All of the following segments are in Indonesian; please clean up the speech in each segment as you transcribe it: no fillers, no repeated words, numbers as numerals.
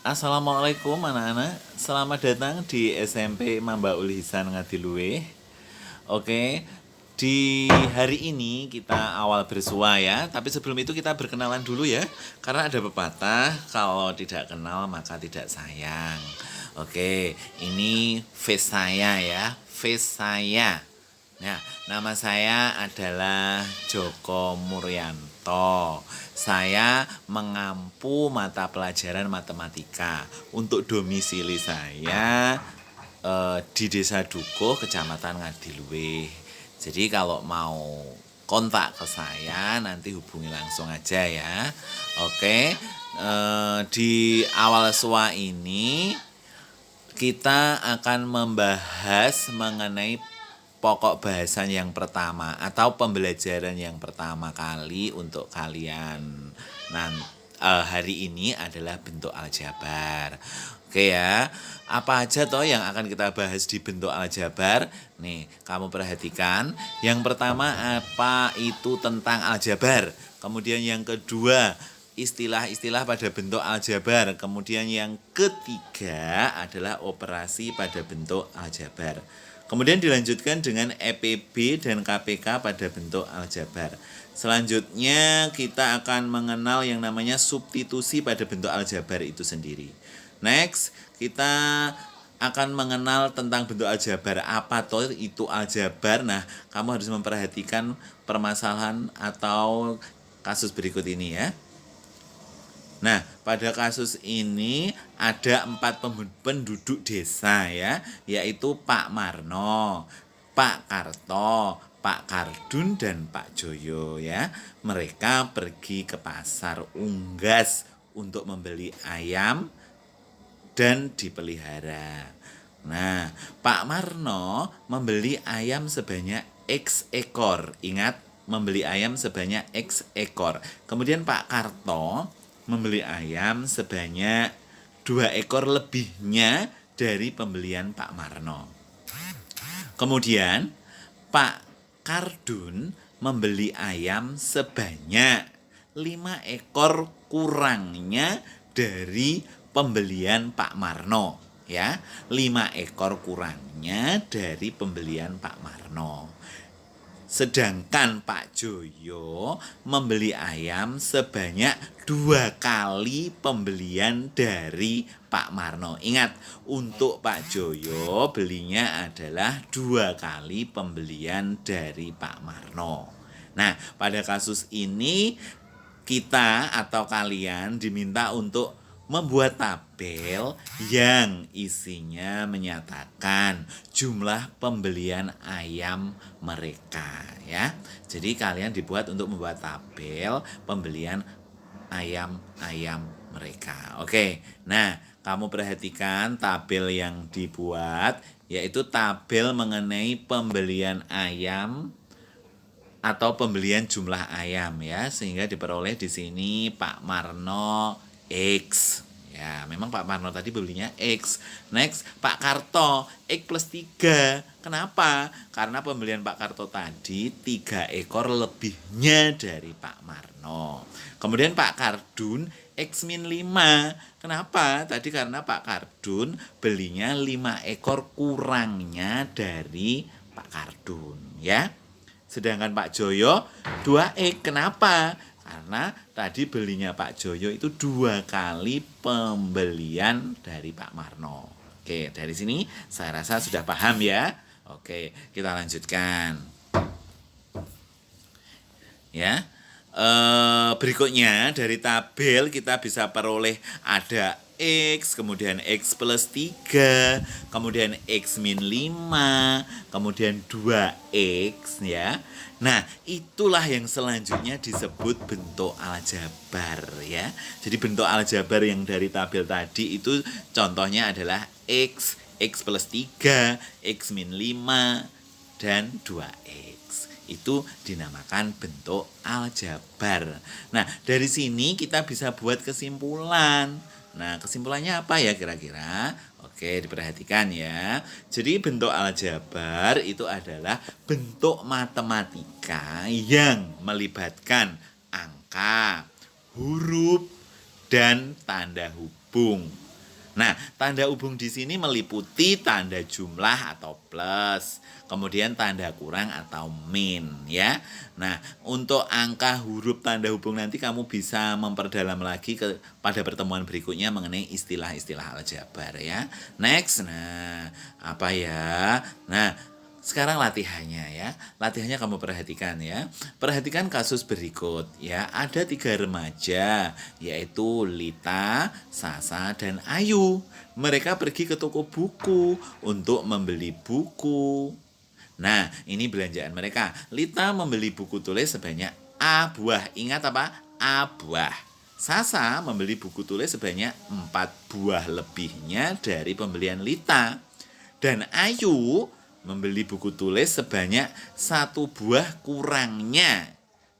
Assalamualaikum anak-anak. Selamat datang di SMP Mambaul Hisan Ngadiluwe. Oke, di hari ini kita awal bersua ya. Tapi sebelum itu kita berkenalan dulu ya. Karena ada pepatah, kalau tidak kenal maka tidak sayang. Oke, ini face saya ya. Face saya. Nah, nama saya adalah Joko Muryanto. Saya mengampu mata pelajaran matematika. Untuk domisili saya di Desa Dukuh, Kecamatan Ngadiluwe. Jadi kalau mau kontak ke saya nanti hubungi langsung aja ya. Oke, di awal SUA ini kita akan membahas mengenai pokok bahasan yang pertama atau pembelajaran yang pertama kali untuk kalian hari ini adalah bentuk aljabar. Oke ya, apa aja toh yang akan kita bahas di bentuk aljabar? Nih, kamu perhatikan. Yang pertama, apa itu tentang aljabar. Kemudian yang kedua, istilah-istilah pada bentuk aljabar. Kemudian yang ketiga adalah operasi pada bentuk aljabar. Kemudian dilanjutkan dengan EPB dan KPK pada bentuk aljabar. Selanjutnya kita akan mengenal yang namanya substitusi pada bentuk aljabar itu sendiri. Next, kita akan mengenal tentang bentuk aljabar. Apa toh itu aljabar? Nah, kamu harus memperhatikan permasalahan atau kasus berikut ini ya. Nah, pada kasus ini ada 4 penduduk desa ya, yaitu Pak Marno, Pak Karto, Pak Kardun, dan Pak Joyo ya. Mereka pergi ke pasar Unggas untuk membeli ayam dan dipelihara. Nah, Pak Marno membeli ayam sebanyak X ekor. Ingat, membeli ayam sebanyak X ekor. Kemudian Pak Karto membeli ayam sebanyak 2 ekor lebihnya dari pembelian Pak Marno. Kemudian Pak Kardun membeli ayam sebanyak 5 ekor kurangnya dari pembelian Pak Marno ya. 5 ekor kurangnya dari pembelian Pak Marno. Sedangkan Pak Joyo membeli ayam sebanyak 2 kali pembelian dari Pak Marno. Ingat, untuk Pak Joyo belinya adalah 2 kali pembelian dari Pak Marno. Nah, pada kasus ini kita atau kalian diminta untuk membuat tabel yang isinya menyatakan jumlah pembelian ayam mereka ya. Jadi kalian dibuat untuk membuat tabel pembelian ayam-ayam mereka. Oke. Nah, kamu perhatikan tabel yang dibuat yaitu tabel mengenai pembelian ayam atau pembelian jumlah ayam ya, sehingga diperoleh di sini Pak Marno X. Ya, memang Pak Marno tadi belinya X. Next, Pak Karto X plus 3. Kenapa? Karena pembelian Pak Karto tadi 3 ekor lebihnya dari Pak Marno. Kemudian Pak Kardun X min 5. Kenapa? Tadi karena Pak Kardun belinya 5 ekor kurangnya dari Pak Kardun ya. Sedangkan Pak Joyo 2 Kenapa? Karena tadi belinya Pak Joyo itu 2 kali pembelian dari Pak Marno. Oke, dari sini saya rasa sudah paham ya. Oke, kita lanjutkan. Ya. Berikutnya dari tabel kita bisa peroleh ada X, kemudian X plus 3, kemudian X min 5, kemudian 2X ya. Nah, itulah yang selanjutnya disebut bentuk aljabar ya. Jadi bentuk aljabar yang dari tabel tadi itu contohnya adalah X, X plus 3, X min 5, dan 2X. Itu dinamakan bentuk aljabar. Nah, dari sini kita bisa buat kesimpulan. Nah, kesimpulannya apa ya kira-kira? Oke, diperhatikan ya. Jadi bentuk aljabar itu adalah bentuk matematika yang melibatkan angka, huruf, dan tanda hubung. Nah, tanda hubung di sini meliputi tanda jumlah atau plus, kemudian tanda kurang atau min ya. Nah, untuk angka huruf tanda hubung nanti kamu bisa memperdalam lagi pada pertemuan berikutnya mengenai istilah-istilah aljabar ya. Next, nah apa ya? Nah, sekarang latihannya ya. Latihannya kamu perhatikan ya. Perhatikan kasus berikut ya. Ada 3 remaja yaitu Lita, Sasa, dan Ayu. Mereka pergi ke toko buku untuk membeli buku. Nah, ini belanjaan mereka. Lita membeli buku tulis sebanyak A buah. Ingat apa? A buah. Sasa membeli buku tulis sebanyak 4 buah lebihnya dari pembelian Lita. Dan Ayu membeli buku tulis sebanyak 1 buah kurangnya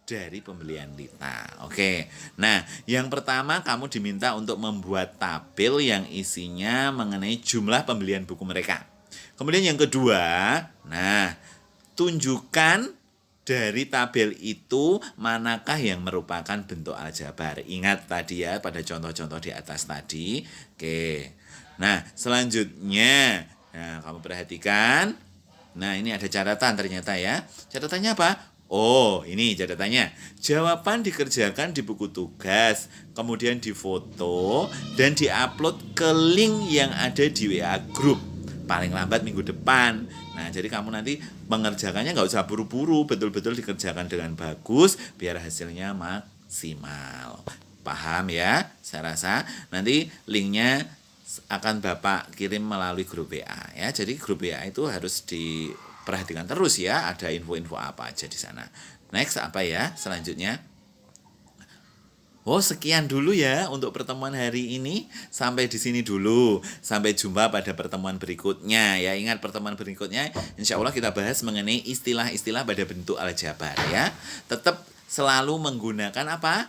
dari pembelian Lita. Oke. Nah, yang pertama kamu diminta untuk membuat tabel yang isinya mengenai jumlah pembelian buku mereka. Kemudian yang kedua, nah, tunjukkan dari tabel itu manakah yang merupakan bentuk aljabar. Ingat tadi ya pada contoh-contoh di atas tadi. Oke. Nah, selanjutnya, nah, kamu perhatikan. Nah, ini ada catatan ternyata ya. Catatannya apa? Oh, ini catatannya. Jawaban dikerjakan di buku tugas, kemudian difoto, dan diupload ke link yang ada di WA Group. Paling lambat minggu depan. Nah, jadi kamu nanti mengerjakannya nggak usah buru-buru, betul-betul dikerjakan dengan bagus, biar hasilnya maksimal. Paham ya? Saya rasa nanti linknya akan Bapak kirim melalui grup WA ya. Jadi grup WA itu harus diperhatikan terus ya, ada info-info apa aja di sana. Next apa ya selanjutnya? Oh, sekian dulu ya untuk pertemuan hari ini. Sampai di sini dulu. Sampai jumpa pada pertemuan berikutnya ya. Ingat pertemuan berikutnya insya Allah kita bahas mengenai istilah-istilah pada bentuk aljabar ya. Tetap selalu menggunakan apa?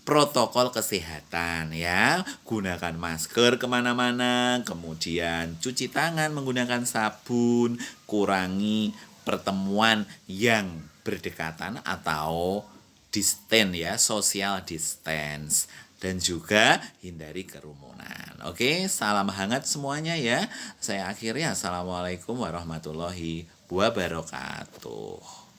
Protokol kesehatan ya, gunakan masker kemana-mana, kemudian cuci tangan menggunakan sabun, kurangi pertemuan yang berdekatan atau distance ya, social distance, dan juga hindari kerumunan. Oke, salam hangat semuanya ya. Saya akhiri, assalamualaikum warahmatullahi wabarakatuh.